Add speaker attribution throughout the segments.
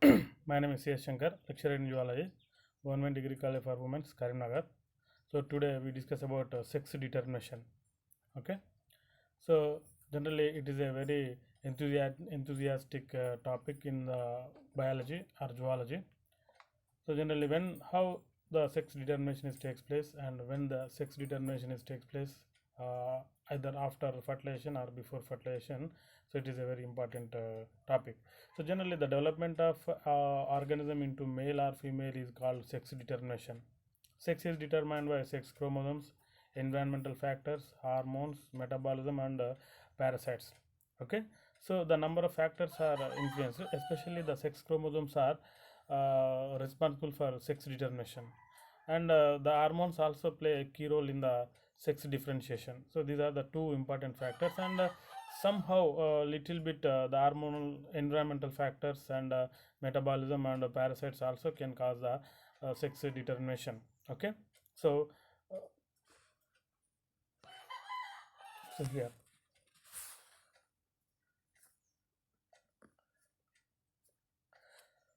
Speaker 1: My name is C.S. Shankar, lecturer in zoology, Government Degree College for Women, Karimnagar. So today we discuss about sex determination. Okay. So generally it is a very enthusiastic topic in biology or zoology. So generally when how the sex determination is takes place and when the sex determination is takes place, uh, either after fertilization or before fertilization. So it is a very important topic. So generally the development of organism into male or female is called sex determination. Sex is determined by sex chromosomes, environmental factors, hormones, metabolism, and parasites. Okay, so the number of factors are influenced, especially the sex chromosomes are responsible for sex determination, and the hormones also play a key role in the sex differentiation. So these are the two important factors, and somehow little bit the hormonal environmental factors and metabolism and parasites also can cause the sex determination. Okay, so uh, so here.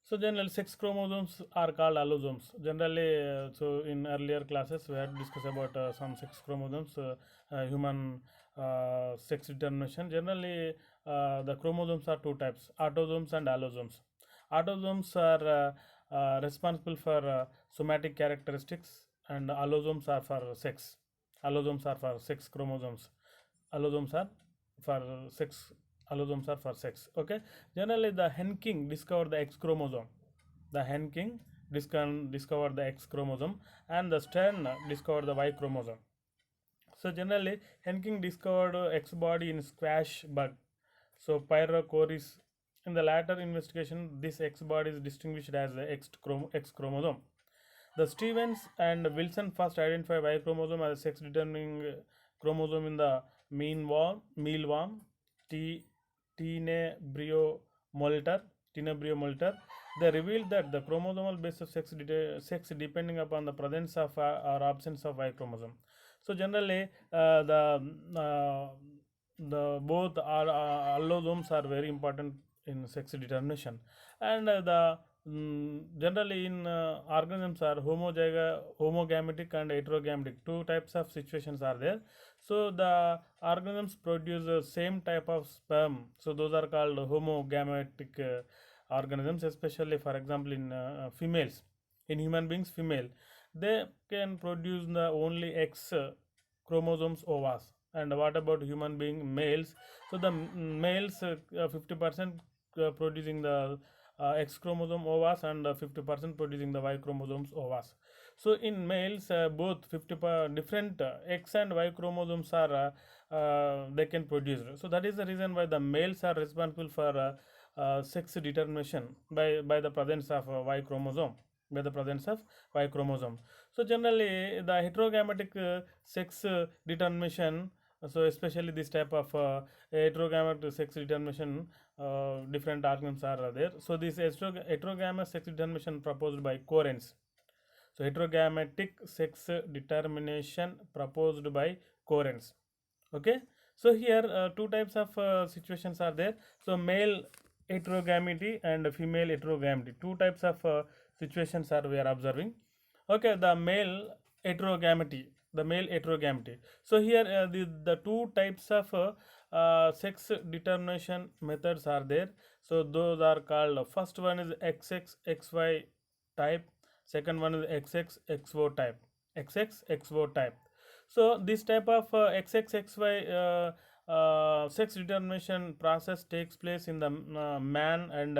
Speaker 1: So generally, sex chromosomes are called allosomes. Generally, so in earlier classes we had discussed about some sex chromosomes, human sex determination. Generally, the chromosomes are two types: autosomes and allosomes. Autosomes are responsible for somatic characteristics, and allosomes are for sex. Allosomes are for sex chromosomes. Allosomes are for sex. Allosomes are for sex. Okay. Generally, the hen king discovered the X chromosome. The hen king discovered the X chromosome, and the Stern discovered the Y chromosome. So generally, hen king discovered X body in squash bug. So Pyrochoris. In the latter investigation, this X body is distinguished as the X chromosome. The Stevens and Wilson first identified Y chromosome as a sex determining chromosome in the mealworm, T. Tenebrio molter. They revealed that the chromosomal base of sex depending upon the presence of or absence of Y chromosome. So generally, the both are allosomes are very important in sex determination, and generally in organisms are homogametic and heterogametic. Two types of situations are there. So the organisms produce the same type of sperm. So those are called homogametic organisms, especially for example in females. In human beings, female, they can produce the only X chromosomes ovas. And what about human being males? So the males 50% producing the X chromosome ovas, and 50% producing the Y chromosomes ovas. So in males, both 50 different X and Y chromosomes are they can produce. So that is the reason why the males are responsible for sex determination by the presence of Y chromosome. By the presence of Y chromosome. So generally, the heterogametic sex determination. So especially this type of heterogametic sex determination, different organisms are there. So this heterogamous sex determination proposed by Corens. So heterogametic sex determination proposed by Corens. Okay. So here two types of situations are there. So male heterogamity and female heterogamity. Two types of situations are we are observing. Okay, the male heterogamity. The male heterogamity. So here the two types of sex determination methods are there. So those are called, first one is XXXY type, second one is XXXO type. XXXO type. So this type of XXXY sex determination process takes place in the man and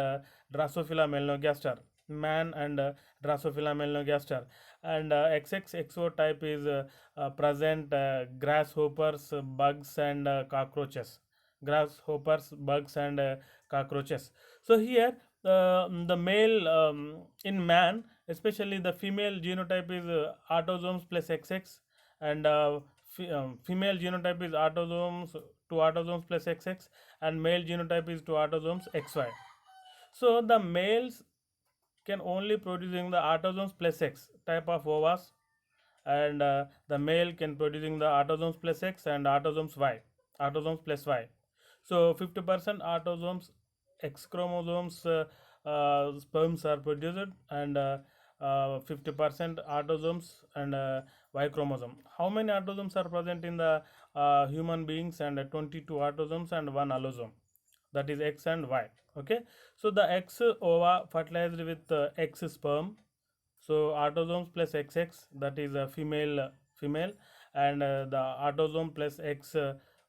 Speaker 1: Drosophila melanogaster. Man and Drosophila melanogaster. And XXXO type is present grasshoppers, bugs, and cockroaches. Grasshoppers, bugs, and cockroaches. So here the male in man, especially the female genotype is autosomes plus XX, and female genotype is autosomes to autosomes plus XX, and male genotype is to autosomes XY. So the males can only producing the autosomes plus X type of ovas, and the male can producing the autosomes plus X and autosomes Y, autosomes plus Y. So 50% autosomes X chromosomes sperms are produced, and 50% autosomes and Y chromosome. How many autosomes are present in the human beings? And 22 autosomes and one allosome, that is X and Y. Okay, so the X ova fertilized with X sperm, so autosomes plus XX, that is a female, and the autosome plus X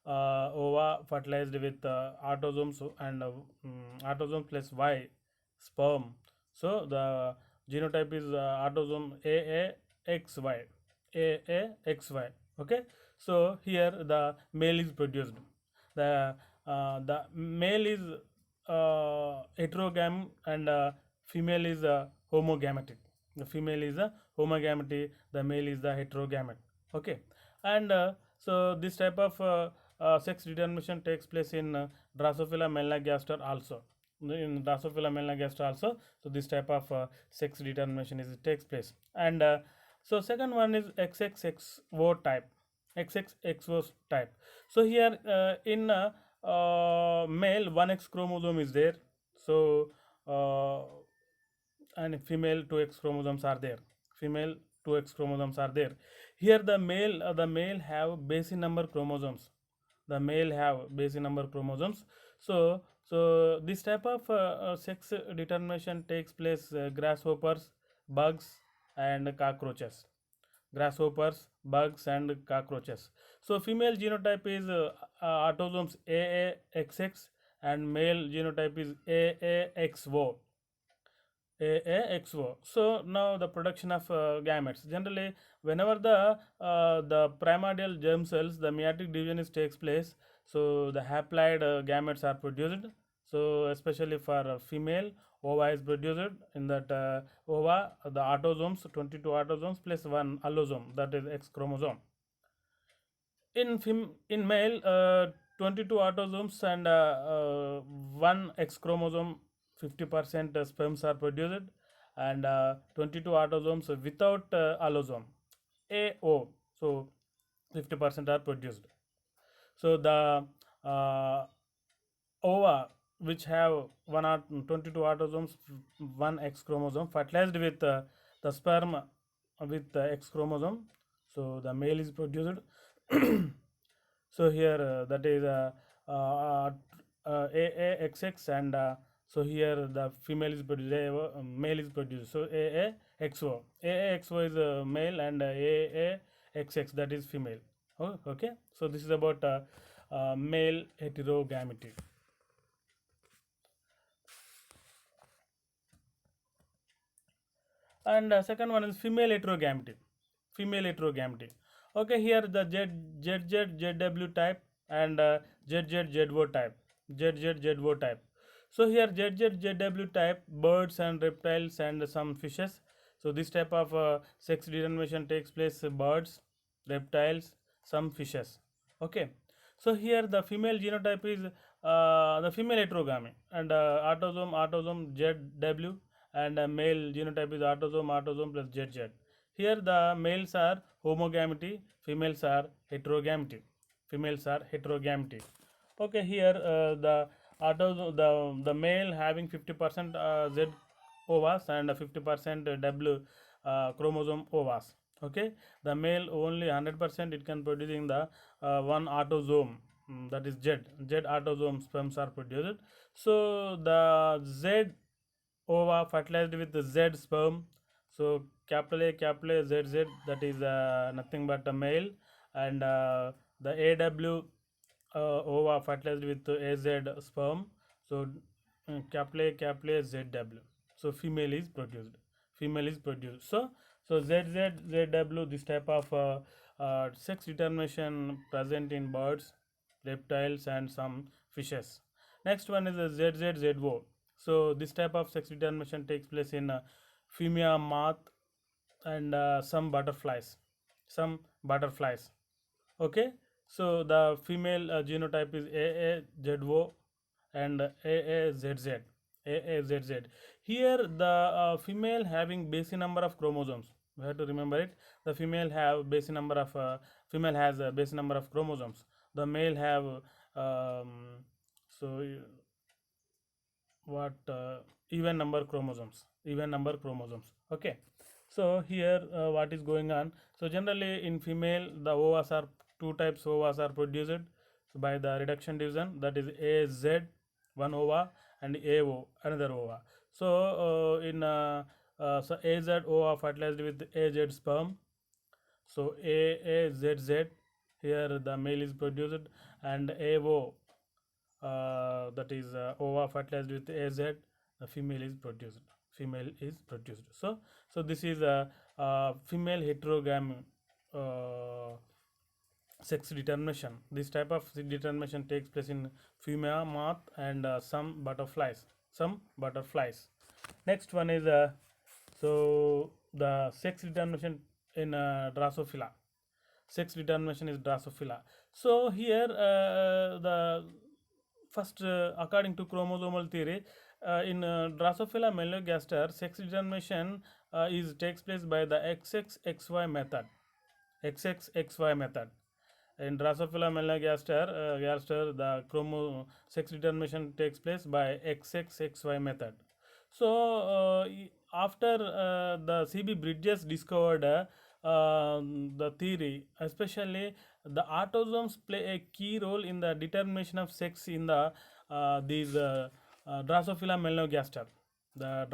Speaker 1: ova fertilized with autosomes and autosome plus Y sperm. So the genotype is autosome AAXY, AAXY. Okay, so here the male is produced. The male is heterogam, and female is homogametic. The female is a homogamety, the male is the heterogamete. Okay, and so this type of sex determination takes place in Drosophila melanogaster also. In Drosophila melanogaster also, so this type of sex determination is takes place. And so second one is XXXO type, XXXO type. So here in male, one X chromosome is there. So and female, two X chromosomes are there. Female, two X chromosomes are there. Here the male have base number chromosomes. The male have base number chromosomes. So this type of sex determination takes place grasshoppers, bugs, and cockroaches. Grasshoppers, bugs, and cockroaches. So female genotype is autosomes AAXX, and male genotype is AAXO. AAXO. So now the production of gametes. Generally, whenever the primordial germ cells, the meiotic division is takes place, so the haploid gametes are produced. So especially for female, ova is produced. In that ova, the autosomes, 22 autosomes plus one allosome, that is X chromosome. In male, 22 autosomes and one X chromosome, 50% sperms are produced, and 22 autosomes without allosome, AO, so 50% are produced. So the uh, ova, which have 22 autosomes, one X chromosome fertilized with the sperm with the X chromosome, so the male is produced. So here that is AAXX, and so here the female is produced, male is produced. So AAXO, AAXO is male, and AAXX, that is female. Oh, okay, so this is about male heterogamety. And second one is female heterogamety. Female heterogamety. Okay, here the ZZZW type, and ZZZO type, ZZZO type. So here ZZZW type, birds and reptiles and some fishes. So this type of sex determination takes place birds, reptiles, some fishes. Okay, so here the female genotype is the female heterogamy, and autosome ZW, and male genotype is autosome plus ZZ. Here the males are homogamety, females are heterogamety. Females are heterogamety. Okay, here the male having 50% Z ovas and 50% W chromosome ovas. Okay, the male only 100% it can producing the one autosome, that is Z autosome sperms are produced. So the Z ova fertilized with the Z sperm. So capital A, Z Z, that is nothing but a male, and the AW ova fertilized with AZ sperm. So capital A, ZW. So female is produced. Female is produced. So ZW, this type of sex determination present in birds, reptiles, and some fishes. Next one is the ZZZO. So this type of sex determination takes place in female moth, and some butterflies. Some butterflies. Okay, so the female genotype is AAZO and AAZZ. AAZZ. Here the female having base number of chromosomes. We have to remember it. The female have base number of female has a base number of chromosomes. The male have so what even number chromosomes. Okay, so here what is going on? So generally in female the ovas are two types ovas are produced by the reduction division, that is AZ one ova and AO another ova. So so AZ ova fertilized with AZ sperm, so AAZZ here the male is produced, and AO that is ova fertilized with AZ, the female is produced. Female is produced. So this is a female heterogamy uh, sex determination. This type of sex determination takes place in female moth and some butterflies. Some butterflies. Next one is so the sex determination in Drosophila. Sex determination is Drosophila. So here the first according to chromosomal theory, in Drosophila melanogaster, sex determination is takes place by the XXXY method. XXXY method. In Drosophila melanogaster, the sex determination takes place by XXXY method. So after the CB Bridges discovered the theory, especially the autosomes play a key role in the determination of sex in the these Drosophila melanogaster. The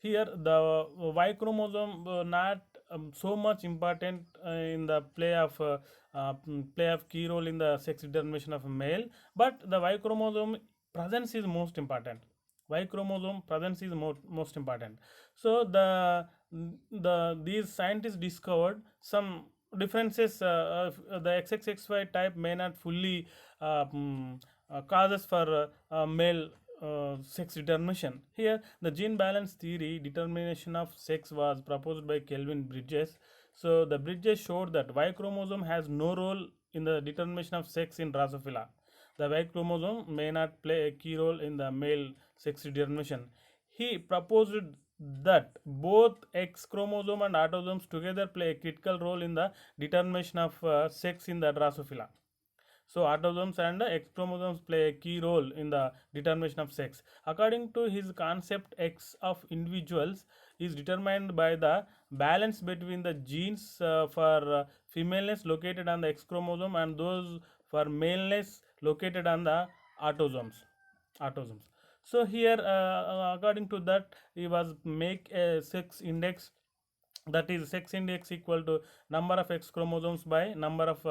Speaker 1: here the Y chromosome not so much important in the play of key role in the sex determination of a male, but the Y chromosome presence is most important. Y chromosome presence is most important. So these scientists discovered some differences. The XXXY type may not fully causes for male sex determination. Here, the gene balance theory determination of sex was proposed by Kelvin Bridges. So the Bridges showed that Y chromosome has no role in the determination of sex in Drosophila. The Y chromosome may not play a key role in the male sex determination. He proposed that both X chromosome and autosomes together play a critical role in the determination of sex in the Drosophila. So autosomes and X chromosomes play a key role in the determination of sex. According to his concept, X of individuals is determined by the balance between the genes for femaleness located on the X chromosome and those for maleness located on the autosomes. Autosomes. So here, according to that, he was make a sex index, that is sex index equal to number of X chromosomes by number of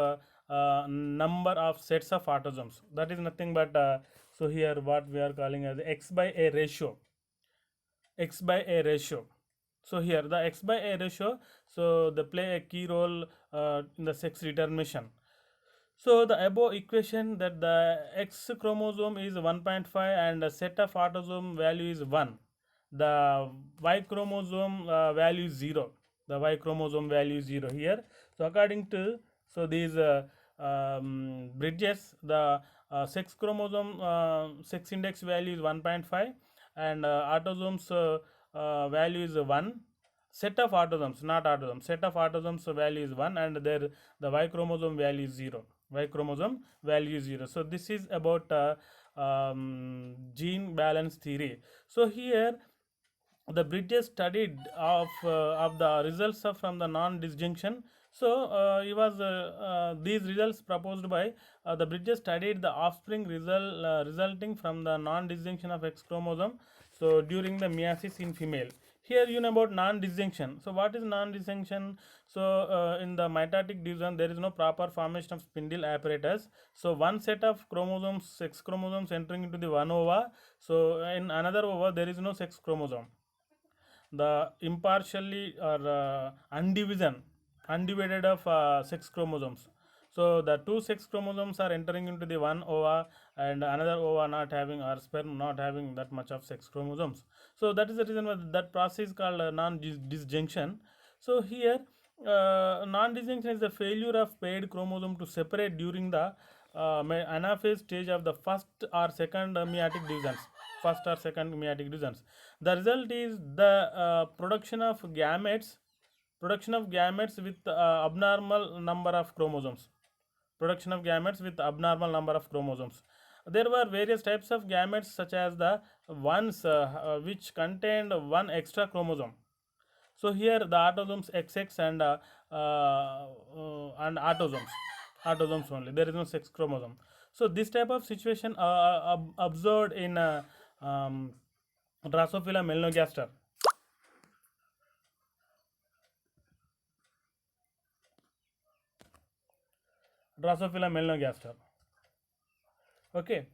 Speaker 1: sets of autosomes. That is nothing but so here what we are calling as X by A ratio. X by A ratio. So here the X by A ratio, so they play a key role in the sex determination. So the above equation that the X chromosome is 1.5 and the set of autosome value is 1. The Y chromosome value is 0. The Y chromosome value is 0 here. So according to so these Bridges, the sex chromosome sex index value is 1.5 and autosomes value is 1. Set of autosomes, not autosomes, set of autosomes value is 1 and their the Y chromosome value is 0. Y chromosome value is 0. So this is about gene balance theory. So here the Bridges studied of the results from the non-disjunction. So he was these results proposed by the Bridges studied the offspring resulting from the non-disjunction of X chromosome. So during the meiosis in female. Here you know about non-disjunction. So what is non-disjunction? So in the mitotic division there is no proper formation of spindle apparatus. So one set of chromosomes, sex chromosomes entering into the one ova. So in another ova there is no sex chromosome. The impartially or undivided of sex chromosomes. So the two sex chromosomes are entering into the one ova and another ova not having, or sperm not having that much of sex chromosomes. So that is the reason why that process is called non-disjunction. So here non-disjunction is the failure of paired chromosome to separate during the anaphase stage of the first or second meiotic divisions. First or second meiotic divisions. The result is the production of gametes with abnormal number of chromosomes. Production of gametes with abnormal number of chromosomes. there were various types of gametes such as the ones which contained one extra chromosome. So here the autosomes XX and autosomes only. There is no sex chromosome. So this type of situation observed in um, Drosophila melanogaster. Drosophila melanogaster. Okay.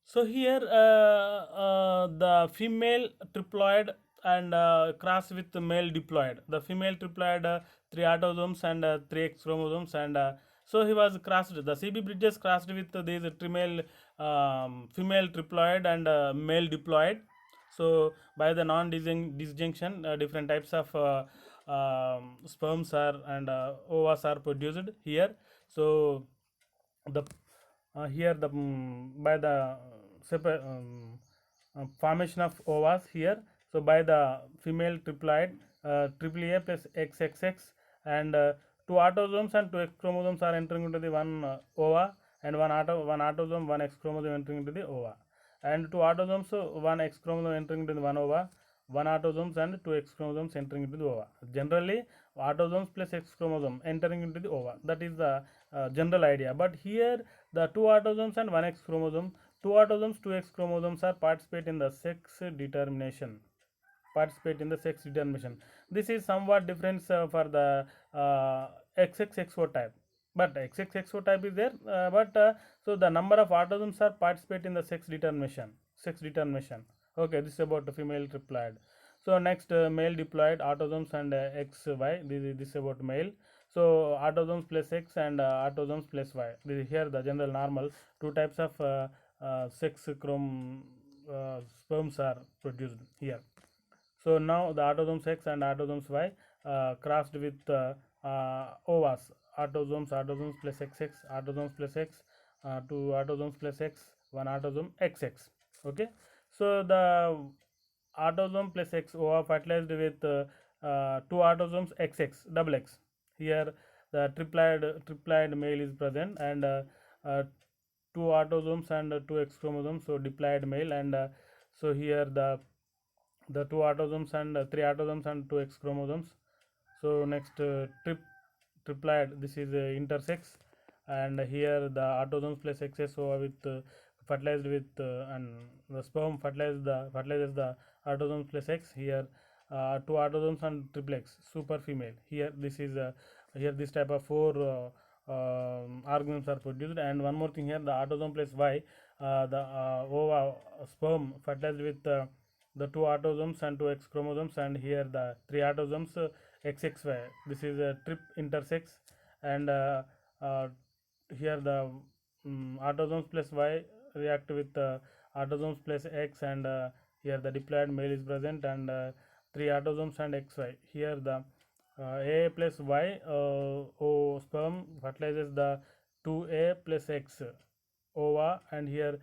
Speaker 1: So here the female triploid and cross with the male diploid. The female triploid three autosomes and three X chromosomes, and so he was crossed. The CB Bridges crossed with these female female triploid and male diploid. So by the non-disjunction, different types of sperms are and ovas are produced here. So the here the by the formation of ovas here. So by the female triploid triple A plus XXX, and two autosomes and two X chromosomes are entering into the one ova, and one autosome, one X chromosome entering into the ova, and two autosomes, so one X chromosome entering into the one ova, one autosomes and two X chromosomes entering into the ova. Generally, autosomes plus X chromosome entering into the ova. That is the general idea. But here, the two autosomes and one X chromosome, two autosomes, two X chromosomes are participate in the sex determination. Participate in the sex determination. This is somewhat different for the XXXO type. But XXXO type is there, but so the number of autosomes are participate in the sex determination. Sex determination. Okay, this is about the female triploid. So next, male diploid autosomes and XY. This is about male. So autosomes plus X and autosomes plus Y. This is here the general normal. Two types of sex chrome sperms are produced here. So now the autosomes X and autosomes Y crossed with OVAs, autosomes plus XX, autosomes plus X, two autosomes plus X, one autosome XX. Okay. So the autosome plus X OVA fertilized with two autosomes XX, double X. Here the triploid male is present, and uh, two autosomes and two X chromosomes, so diploid male, and so here the two autosomes and three autosomes and two X chromosomes. So next, triploid, this is intersex, and here the autosomes plus XSO with fertilized with and the sperm fertilizes the autosomes plus X. Here two autosomes and triplex super female. Here this is here this type of four organisms are produced. And one more thing here, the autosome plus Y, the ova sperm fertilized with the two autosomes and two X chromosomes, and here the three autosomes XXY. This is a trip intersex, and uh, here the autosomes plus Y react with autosomes plus X, and here the diploid male is present, and three autosomes and XY. Here the A plus Y O sperm fertilizes the 2A plus X ova, and here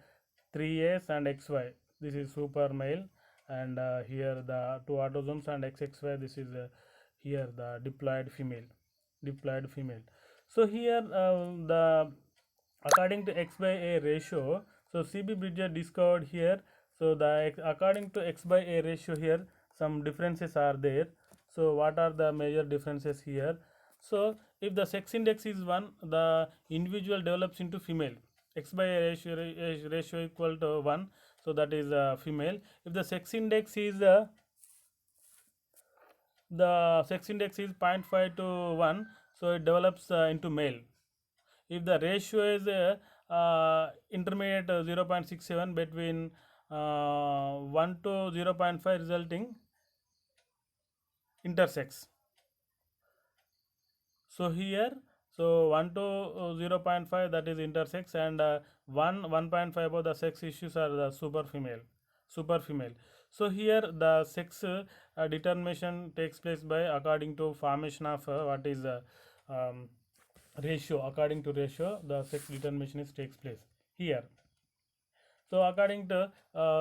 Speaker 1: 3A's and XY. This is super male, and here the two autosomes and XXY. This is here the diploid female. Diploid female. So here the according to X by A ratio, so CB Bridger discovered here. So the according to X by A ratio here, some differences are there. So what are the major differences here? So if the sex index is 1, the individual develops into female. X by A ratio equal to 1, so that is female. If the sex index is the sex index is 0.5 to 1, so it develops into male. If the ratio is intermediate 0.67 between 1 to 0.5, resulting intersex. So here, so 1 to 0.5, that is intersex, and 1.5 above the sex issues are the super female. So here the sex determination takes place by according to formation of what is ratio. According to ratio, the sex determination is takes place here. So according to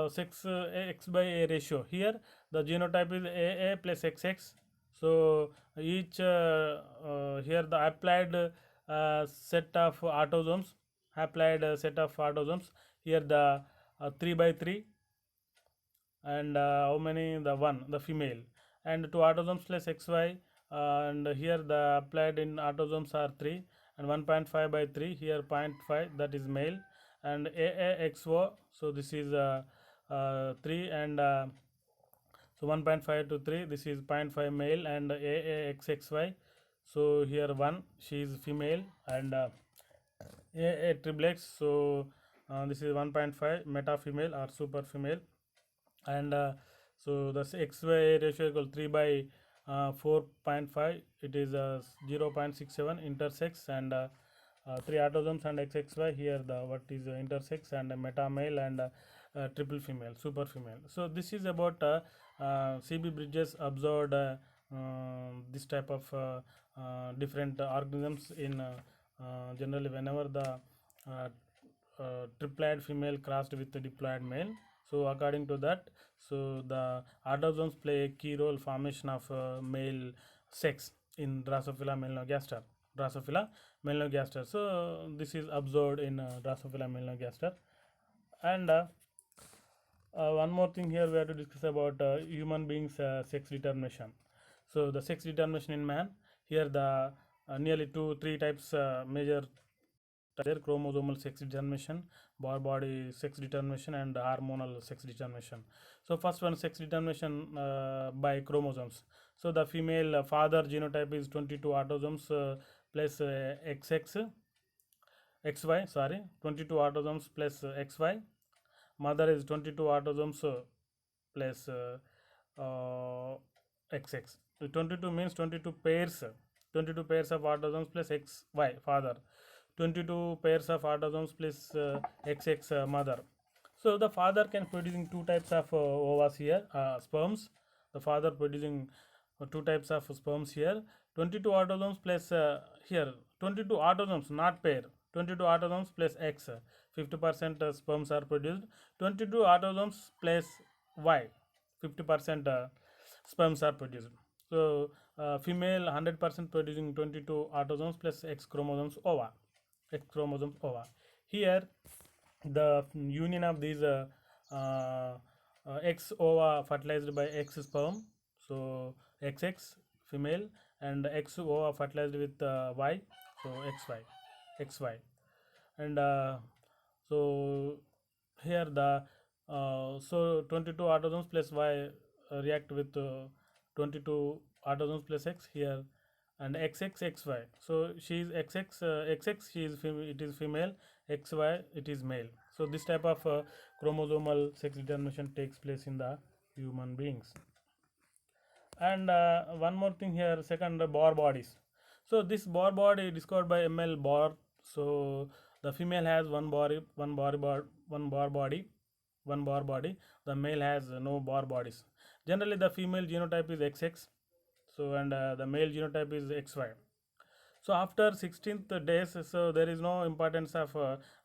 Speaker 1: sex X by A ratio, here the genotype is AA plus XX. So each here the applied set of autosomes, here the 3 by 3, and how many, the 1, the female, and 2 autosomes plus XY, and here the applied in autosomes are 3, and 1.5 by 3, here zero point 0.5, that is male, and AAXO, so this is 3, and so 1.5 to 3, this is zero point 0.5 male, and AAXXY, so here 1, she is female, and AA triplets, so this is 1.5 meta female or super female, and so the XY ratio equal 3 by 4.5, it is 0.67 intersex, and 3 autosomes and XXY, here the what is intersex, and meta male, and triple female, super female. So this is about CB Bridges observed this type of different organisms in generally whenever the triploid female crossed with the diploid male. So according to that, so the autosomes play a key role formation of male sex in Drosophila melanogaster. Drosophila melanogaster. So this is observed in Drosophila melanogaster. And one more thing here we have to discuss about human beings sex determination. So the sex determination in man, here the nearly 2-3 types major there: chromosomal sex determination, bar body sex determination, and hormonal sex determination. So first one, sex determination by chromosomes. So the female father genotype is 22 autosomes plus XY, sorry, 22 autosomes plus XY. Mother is 22 autosomes plus XX. So 22 means 22 pairs, 22 pairs of autosomes plus XY father, 22 pairs of autosomes plus XX mother. So the father can producing two types of ovas here, sperms. The father producing two types of sperms here. 22 autosomes plus here 22 autosomes, not pair. 22 autosomes plus X. 50% sperms are produced. 22 autosomes plus Y. 50% sperms are produced. So female 100% producing 22 autosomes plus X chromosomes ova. X chromosomes ova. Here the union of these X ova fertilized by X sperm, so XX female, and X ova fertilized with Y, so XY, and so here the so 22 autosomes plus Y react with 22 autosomes plus X here, and XXXY. So she is XX, she is it is female, XY it is male. So this type of chromosomal sex determination takes place in the human beings. And one more thing here, second, Bohr bodies. So this Bohr body discovered by ML Bohr. So the female has one Bohr body, one Bohr body. The male has no Bohr bodies. Generally, the female genotype is XX. So and the male genotype is XY. So after 16th days, so there is no importance of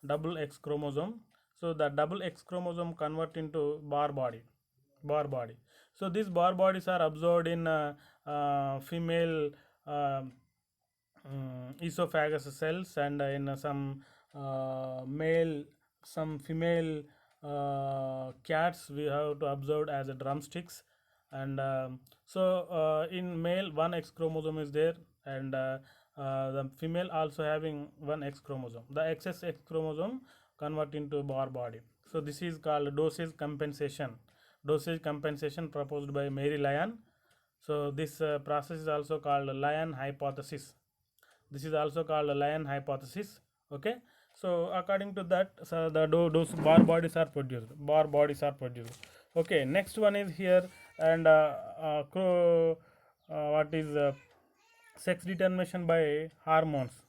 Speaker 1: double X chromosome. So the double X chromosome convert into Bohr body. Bohr body. So these Bohr bodies are observed in female esophagus cells, and in some female cats we have to observe as a drumsticks, and in male one X chromosome is there, and the female also having one X chromosome. The excess X chromosome convert into Bohr body. So this is called dosage compensation. Dosage compensation proposed by Mary Lyon. So this process is also called Lyon hypothesis. This is also called Lyon hypothesis. Okay. So according to that, so the those Bohr bodies are produced. Bohr bodies are produced. Okay. Next one is here, and what is sex determination by hormones.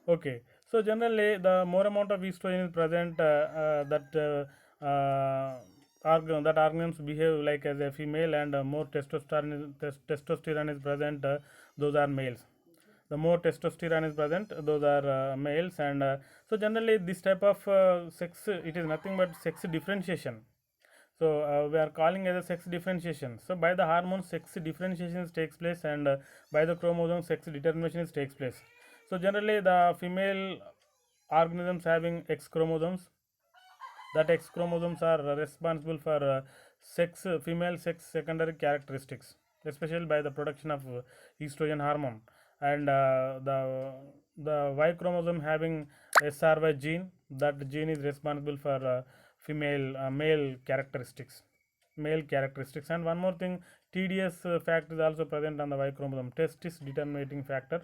Speaker 1: Okay. So generally, the more amount of estrogen is present, that organisms behave like as a female, and more testosterone is present, those are males. The more testosterone is present, those are males, and so generally this type of sex, it is nothing but sex differentiation. So we are calling as a sex differentiation. So by the hormone, sex differentiation takes place, and by the chromosome, sex determination takes place. So generally the female organisms having X chromosomes, that X chromosomes are responsible for female sex secondary characteristics, especially by the production of estrogen hormone, and the Y chromosome having SRY gene. That gene is responsible for male characteristics, and one more thing, TDS factor is also present on the Y chromosome, testis determining factor.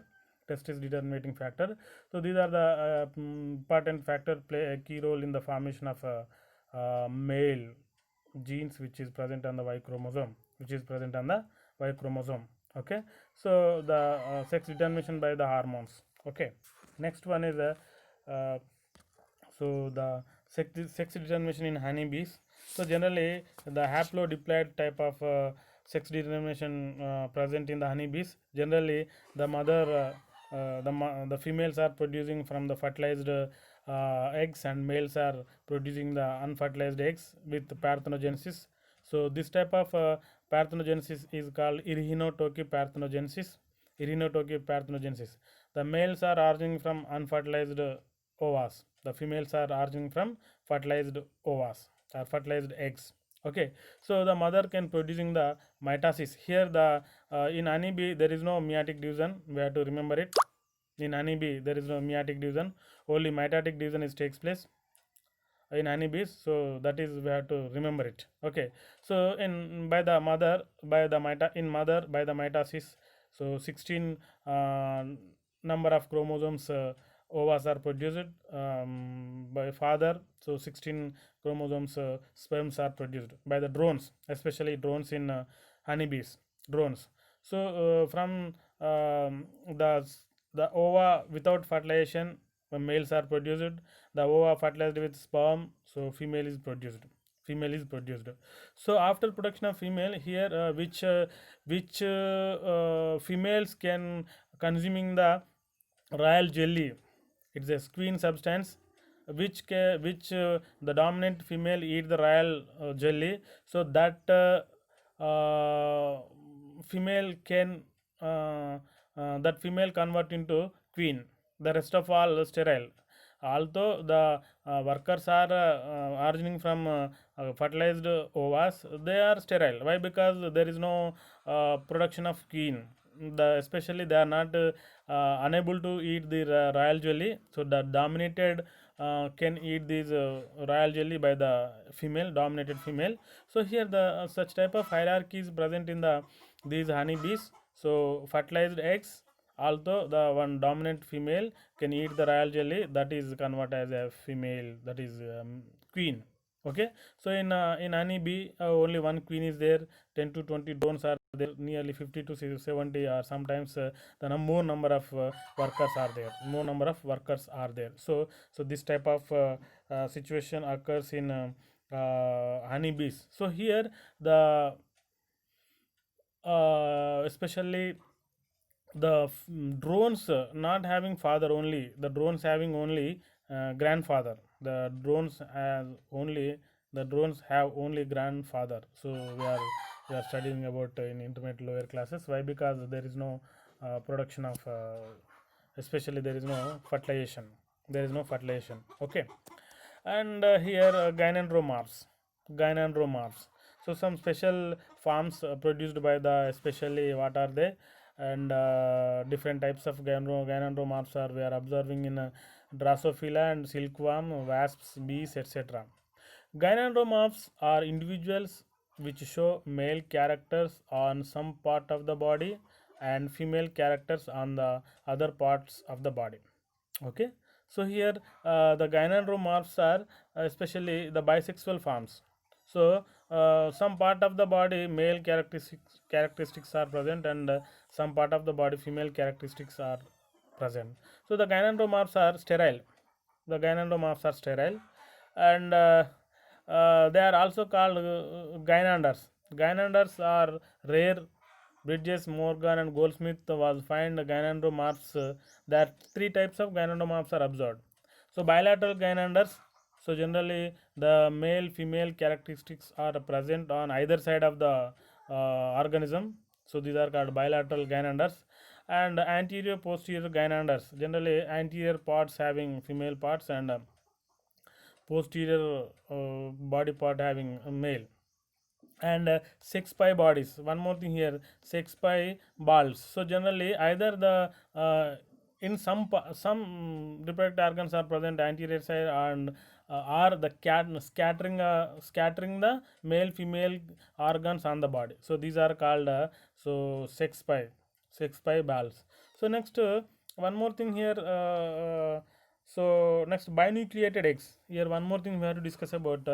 Speaker 1: So these are the important factor play a key role in the formation of male genes which is present on the Y chromosome. Okay, so the sex determination by the hormones. Okay, next one is uh, so the sex determination in honeybees. So generally the haplodiploid type of sex determination present in the honeybees. Generally the mother the females are producing from the fertilized eggs, and males are producing the unfertilized eggs with parthenogenesis. So this type of parthenogenesis is called Irinotoki parthenogenesis. The males are originating from unfertilized ovas. The females are originating from fertilized ovas or fertilized eggs. Okay, so the mother can producing the mitosis. Here the in honeybee there is no meiotic division. We have to remember it. In honeybee there is no meiotic division. Only mitotic division is takes place in honeybees, so that is we have to remember it. Okay, so in by the mother by the by the mitosis, so 16 number of chromosomes ovas are produced by father, so 16 chromosomes sperms are produced by the drones, especially drones in honeybees, drones. So from the the ova without fertilization, when males are produced, the ova fertilized with sperm, so female is produced. So after production of female, here which females can consuming the royal jelly. It's a squeen substance which the dominant female eat the royal jelly, so that female can that female convert into queen. The rest of all sterile. Although the workers are originating from fertilized ovas, they are sterile. Why? Because there is no production of queen. Especially they are not unable to eat the royal jelly, so the dominated can eat this royal jelly by the female, dominated female. So here the such type of hierarchy is present in the these honeybees. So fertilized eggs, although the one dominant female can eat the royal jelly, that is converted as a female, that is queen. Okay, so in honeybee only one queen is there. 10 to 20 drones are there, nearly 50 to 70, or sometimes more number of workers are there. So this type of situation occurs in honeybees. So here the especially the drones not having father only, the drones having only grandfather. The drones have only grandfather. So we are studying about in intermediate lower classes. Why? Because there is no production of especially there is no fertilization. Okay, and here gynandromorphs. So some special forms produced by the, especially what are they, and different types of gynandromorphs are we are observing in Drosophila and silkworm, wasps, bees, etc. Gynandromorphs are individuals which show male characters on some part of the body and female characters on the other parts of the body. Okay, so here the gynandromorphs are especially the bisexual forms. So some part of the body male characteristics are present, and some part of the body female characteristics are present. So the gynandromorphs are sterile. And they are also called gynanders. Gynanders are rare. Bridges, Morgan, and Goldsmith was find gynandromorphs. There are three types of gynandromorphs are observed. So bilateral gynanders. So generally the male female characteristics are present on either side of the organism. So these are called bilateral gynanders. And anterior posterior gynanders. Generally anterior parts having female parts, and posterior body part having a male. And sex pi bodies, one more thing here, sex pi balls. So generally either the in some reproductive organs are present anterior side, and or the scattering the male female organs on the body. So these are called so sex pi balls. So next one more thing here, so next binucleated eggs. Here one more thing we have to discuss about.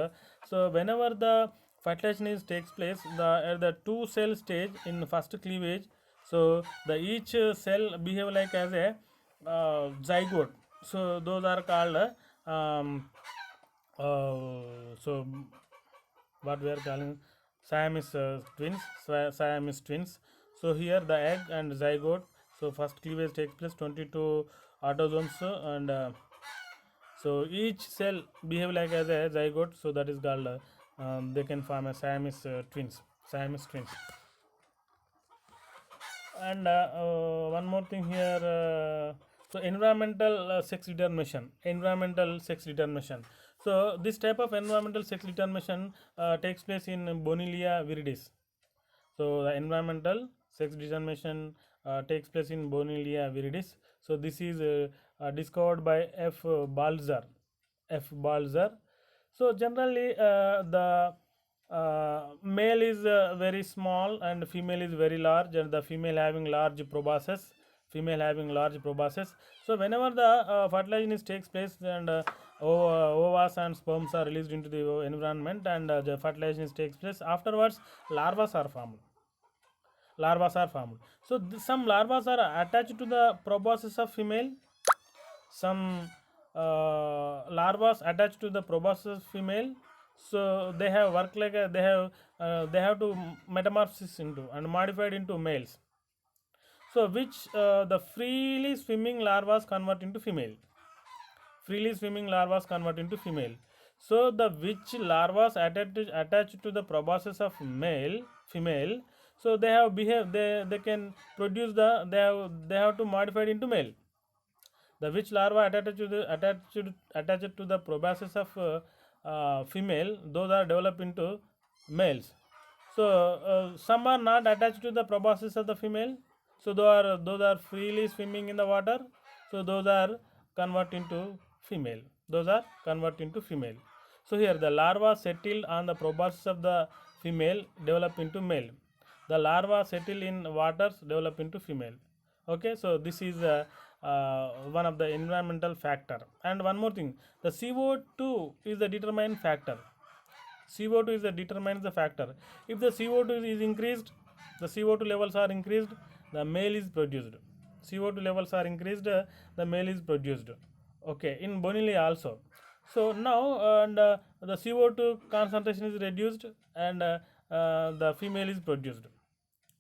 Speaker 1: So whenever the fertilization is takes place, the at the two cell stage in first cleavage, so the each cell behave like as a zygote. So those are called so what we are calling Siamese twins. Siamese twins. So here the egg and zygote. So first cleavage takes place, 22 autosomes, and so each cell behave like as a zygote. So that is called they can form a Siamese twins. Siamese twins. And one more thing here, so environmental sex determination. So this type of environmental sex determination takes place in Bonilia viridis. So the environmental sex determination takes place in Bonilia viridis. So this is discovered by F. Balzer. So generally the male is very small and female is very large, and the female having large proboscis. So whenever the fertilization is takes place, and ovas and sperms are released into the environment, and the fertilization is takes place, afterwards larvas are formed. So some larvas are attached to the proboscis of female. Some larvas attached to the proboscis female. So they have work like they have to metamorphosis into and modified into males. So which the freely swimming larvas convert into female. So the which larvas attached to the proboscis of female. So they have they can produce they have to modify it into male. The which larva attached to the proboscis of female, those are developed into males. So some are not attached to the proboscis of the female. So those are freely swimming in the water. So those are convert into female. So here the larva settle on the proboscis of the female, develop into male. The larva settle in waters, develop into female. Okay, so this is one of the environmental factor. And one more thing, the CO2 is the determined factor. CO2 is the determines the factor. If the CO2 is increased, the CO2 levels are increased, the male is produced. CO2 levels are increased, the male is produced. Okay, in Bonilia also. So now and the CO2 concentration is reduced, and the female is produced.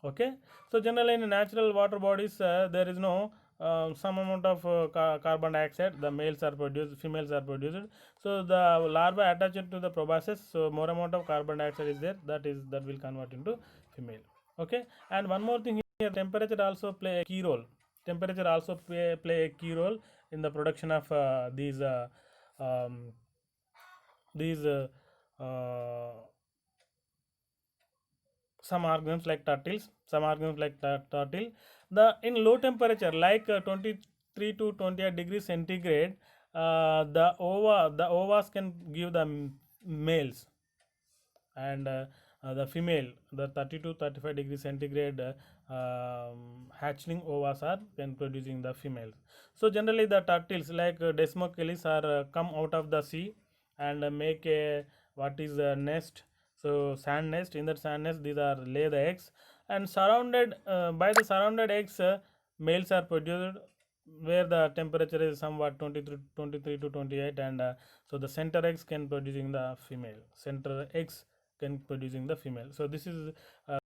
Speaker 1: Okay, so generally in natural water bodies there is no some amount of carbon dioxide, the males are produced, females are produced. So the larva attached to the proboscis, so more amount of carbon dioxide is there, that will convert into female. Okay, and one more thing here, temperature also play a key role. Play a key role in the production of um, these some organisms like turtle. The in low temperature like 23 to 28 degrees centigrade, the ovas can give the males, and the female, the 30 to 35 degrees centigrade hatchling ovas are then producing the females. So generally the turtles like Desmochelis are come out of the sea and make a what is a nest. So sand nest, in that sand nest these are lay the eggs, and surrounded by the surrounded eggs, males are produced, where the temperature is somewhat 23 to 28, and so the center eggs can producing the female. So this is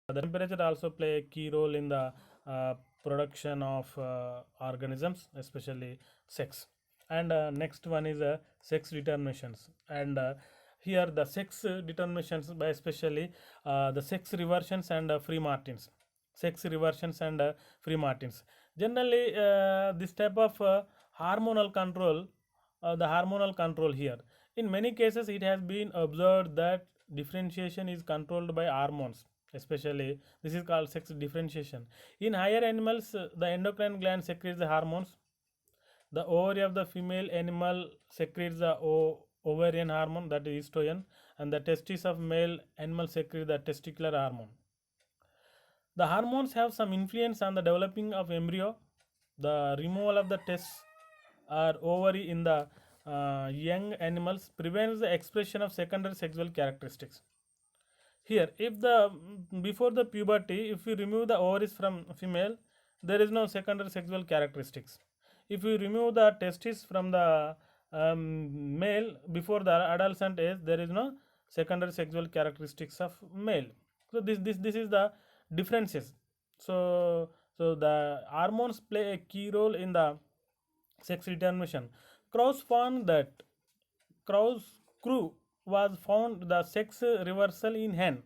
Speaker 1: the temperature also play a key role in the production of organisms, especially sex. And next one is sex determinations. And here the sex determinations by especially the sex reversions and free martins. Generally this type of hormonal control, the hormonal control here, In many cases, it has been observed that differentiation is controlled by hormones, especially this is called sex differentiation. In higher animals, the endocrine gland secretes the hormones. The ovary of the female animal secretes the ovarian hormone, that is estrogen, and the testes of male animal secrete the testicular hormone. The hormones have some influence on the developing of embryo. The removal of the tests or ovary in the young animals prevents the expression of secondary sexual characteristics. Here, if the before the puberty, if we remove the ovaries from female, there is no secondary sexual characteristics. If we remove the testes from the male before the adolescent age, there is no secondary sexual characteristics of male. So this is the differences. So the hormones play a key role in the sex determination. Krauss found that Krauss crew was found the sex reversal in hen.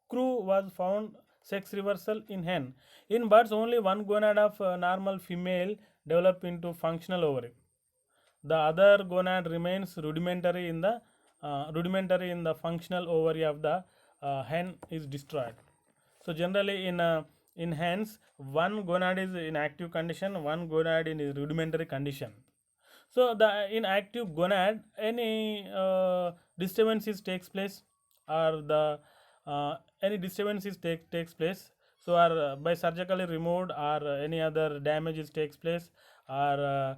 Speaker 1: Crew was found sex reversal in hen. In birds, only one gonad of normal female develop into functional ovary. The other gonad remains rudimentary in the functional ovary of the hen is destroyed. So generally in hens, one gonad is in active condition, one gonad in rudimentary condition. So the in active gonad, any disturbances takes place, or the any disturbances takes place. So are by surgically removed, or any other damages takes place, or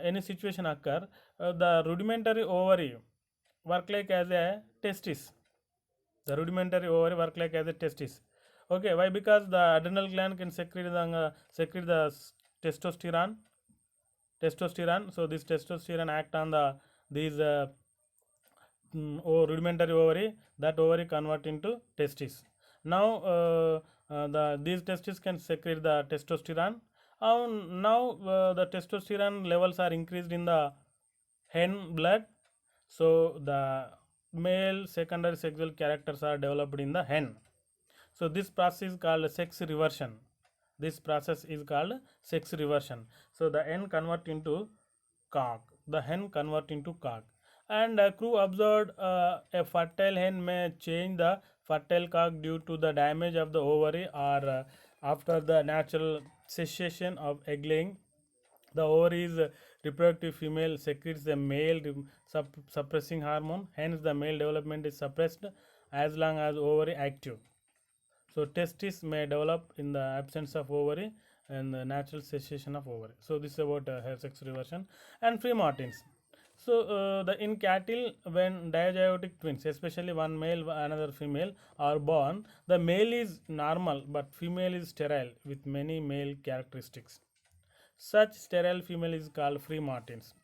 Speaker 1: any situation occur, the rudimentary ovary work like as a testis. The rudimentary ovary work like as a testis. Okay, why? Because the adrenal gland can secrete the testosterone. So this testosterone act on the these rudimentary ovary. That ovary convert into testis. Now the these testes can secrete the testosterone. Now the testosterone levels are increased in the hen blood. So the male secondary sexual characters are developed in the hen. So this process is called sex reversion. This process is called sex reversion. So the hen convert into cock. The hen convert into cock. And crew observed a fertile hen may change the fertile cock due to the damage of the ovary, or after the natural cessation of egg laying. The ovaries reproductive female secretes the male suppressing hormone. Hence, the male development is suppressed as long as ovary active. So testis may develop in the absence of ovary and the natural cessation of ovary. So this is about hair sex reversion and free martins. So the in cattle, when dizygotic twins, especially one male another female, are born, the male is normal but female is sterile with many male characteristics. Such sterile female is called free martins.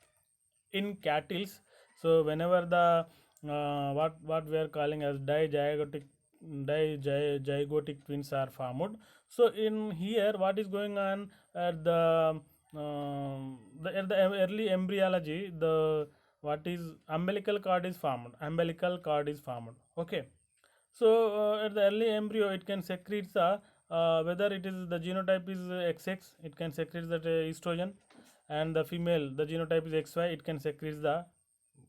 Speaker 1: In cattle, so whenever the what we are calling as dizygotic twins are formed. So in here, what is going on at at the early embryology, the what is umbilical cord is formed. Umbilical cord is formed. Okay. So at the early embryo, it can secrete the whether it is the genotype is XX, it can secrete that estrogen, and the female, the genotype is XY, it can secrete the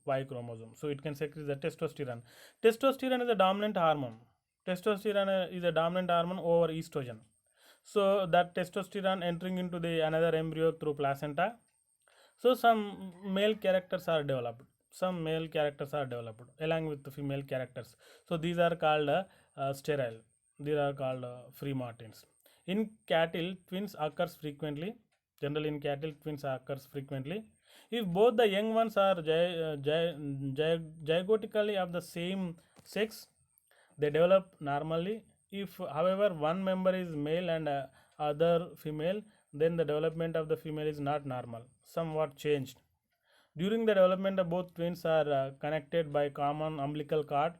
Speaker 1: Y chromosome. So it can secrete the testosterone. Testosterone is a dominant hormone. Testosterone is a dominant hormone over estrogen. So that testosterone entering into the another embryo through placenta. So some male characters are developed. Some male characters are developed along with the female characters. So these are called sterile. These are called free martins. In cattle, twins occurs frequently. Generally, in cattle, twins occurs frequently. If both the young ones are zygotically of the same sex, they develop normally. If, however, one member is male and other female, then the development of the female is not normal, somewhat changed. During the development of both twins are connected by common umbilical cord.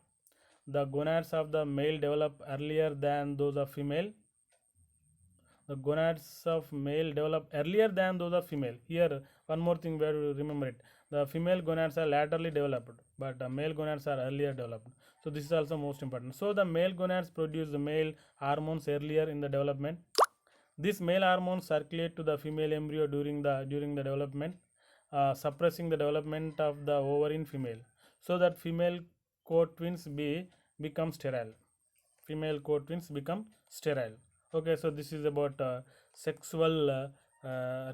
Speaker 1: The gonads of the male develop earlier than those of female. The gonads of male develop earlier than those of female. Here, one more thing we have to remember it. The female gonads are laterally developed, but the male gonads are earlier developed. So this is also most important. So the male gonads produce the male hormones earlier in the development. These male hormones circulate to the female embryo during the development, suppressing the development of the ovary in female. so that female co-twins become sterile. Female co-twins become sterile. Okay, so this is about sexual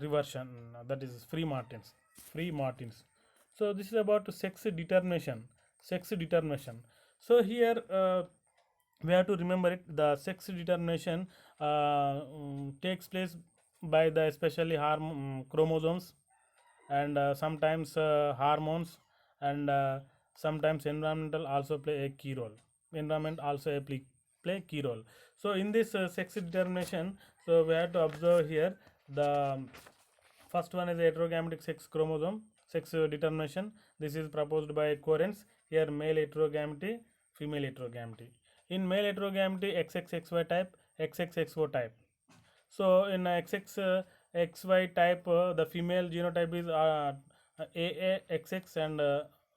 Speaker 1: reversion, that is free martins. So this is about sex determination. So here we have to remember it, the sex determination takes place by the especially chromosomes, and sometimes hormones, and sometimes environmental also play a key role. Environment also play key role. So in this sex determination, so we have to observe here the first one is heterogametic sex chromosome sex determination. This is proposed by Correns. Here male heterogamety, female heterogamety. In male heterogamety, XXXY type, XXXO type. So in XXXY type, the female genotype is AAXX, and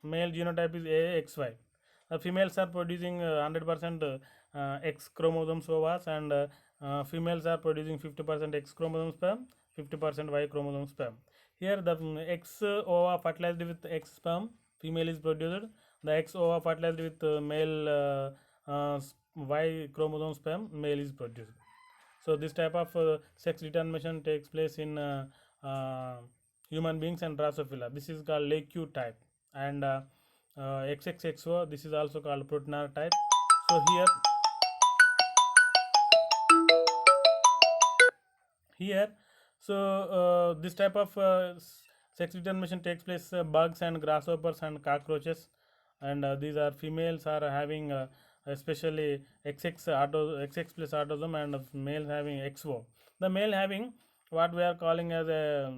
Speaker 1: male genotype is AAXY. Females are producing 100% X chromosomes ovas, and females are producing 50% X chromosome sperm, 50% Y chromosome sperm. Here the X ova fertilized with X sperm, female is produced. The X ova fertilized with male Y chromosome sperm, male is produced. So this type of sex determination takes place in human beings and Drosophila. This is called LQ type, and XXXO. This is also called Protiner type. So here, so this type of sex determination takes place bugs and grasshoppers and cockroaches, and these are females are having especially XX plus autosome, and males having XO. The male having what we are calling as a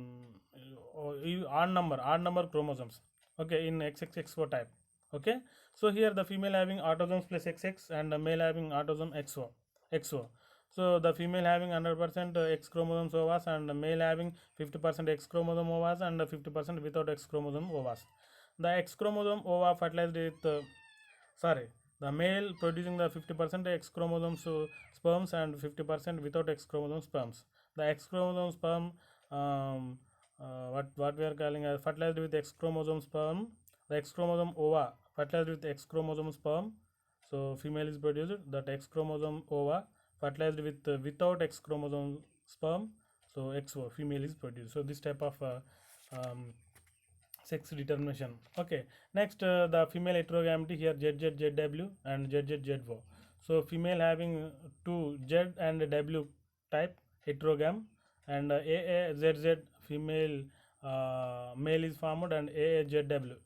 Speaker 1: odd number chromosomes. Okay, in XXXO type. Okay, so here the female having autosomes plus XX, and the male having autosome XO. So the female having 100% X chromosome ovas, and the male having 50% X chromosome ovas, and 50% without X chromosome ovas. The X chromosome ova fertilized with the male producing the 50% X chromosome sperms, and 50% without X chromosome sperms. The X chromosome sperm, what we are calling as fertilized with X chromosome sperm. The X chromosome ova fertilized with X chromosome sperm. So female is produced. That X chromosome ova fertilized with without X chromosome sperm. So XO, female is produced. So this type of sex determination. Okay, next the female heterogamety, here ZZZW and ZZZO. So female having two Z and W type heterogam, and AAZZ female male is formed, and AAZW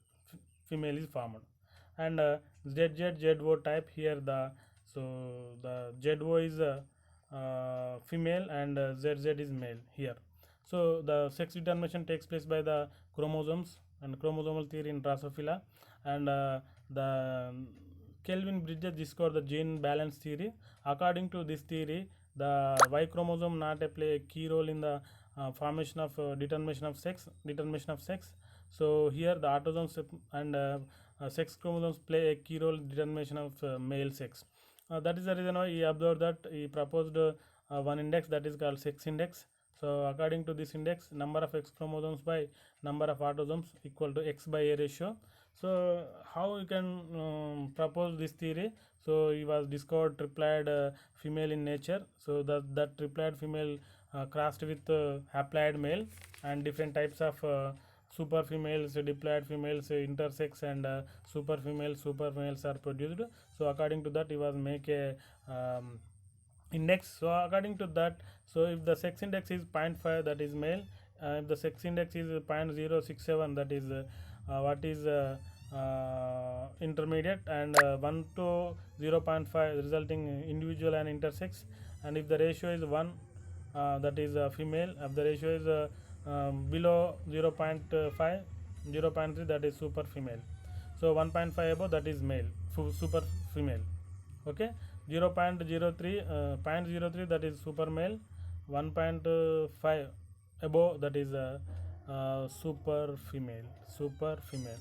Speaker 1: female is formed, and ZZZO type, here the ZO is female, and ZZ is male here. So the sex determination takes place by the chromosomes and chromosomal theory in Drosophila, and the Kelvin Bridges discovered the gene balance theory. According to this theory, the Y chromosome not play a key role in the formation of determination of sex. So here the autosomes and sex chromosomes play a key role in determination of male sex. That is the reason why he observed that he proposed one index, that is called sex index. So according to this index, number of X chromosomes by number of autosomes equal to X by A ratio. So how you can propose this theory? So he was discovered triploid female in nature. So that triploid female crossed with haploid male, and different types of super females, diploid females, intersex, and super males are produced. So according to that, he was make a index. So according to that, so if the sex index is 0.5, that is male. If the sex index is 0.067, that is what is intermediate, and 1 to 0.5 resulting individual and intersex. And if the ratio is 1, that is female. If the ratio is below 0.5, 0.3, that is super female. So 1.5 above, that is male, super female. Okay, 0.03 0.03, that is super male. 1.5 above, that is super female.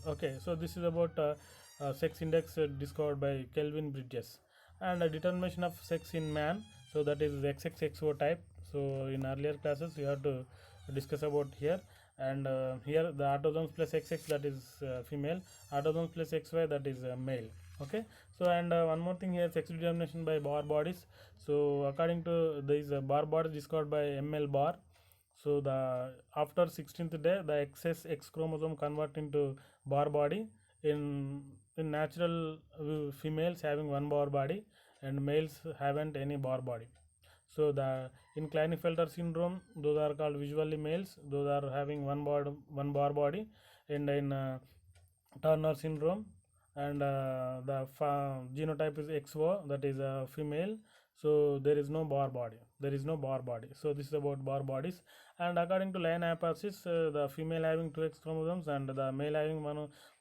Speaker 1: Okay, so this is about sex index discovered by Kelvin Bridges. And determination of sex in man, so that is XXXO type. So in earlier classes you have to discuss about here. and here the autosomes plus XX, that is female, autosomes plus XY, that is male. Okay, so and one more thing here, sex determination by Barr bodies. So according to these Barr bodies discovered by ML Barr, so the after 16th day the excess X chromosome convert into Barr body. In natural females having one Barr body, and males haven't any Barr body. So the in Klinefelter syndrome, those are called visually males, those are having one Barr body. And in Turner syndrome, and the genotype is XO, that is a female, so there is no Barr body, so this is about Barr bodies. And according to Lion hypothesis, the female having two X chromosomes and the male having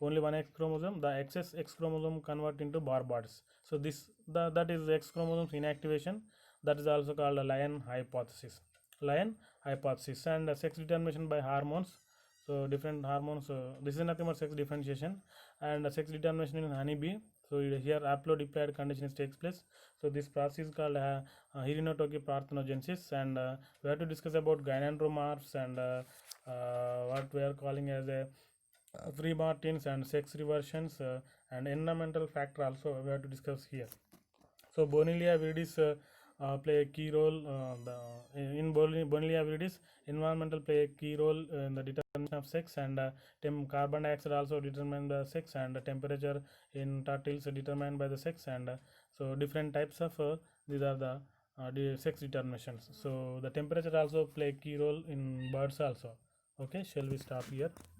Speaker 1: only one X chromosome, the excess X chromosome convert into Barr bodies. So that is X chromosomes inactivation, that is also called a Lion hypothesis. And sex determination by hormones. So different hormones, this is nothing but sex differentiation and sex determination in honeybee. So here haplodiploid condition takes place. So this process is called Hirinotoki parthenogenesis, and we have to discuss about gynandromorphs and what we are calling as a free martins and sex reversions, and environmental factor also we have to discuss here. So Bonilia viridis play a key role. In Bonilia viridis, environmental play a key role in the determination of sex, and carbon dioxide also determine the sex, and temperature in turtles determined by the sex, and so different types of these are the sex determinations. So the temperature also play a key role in birds also. Okay, shall we stop here?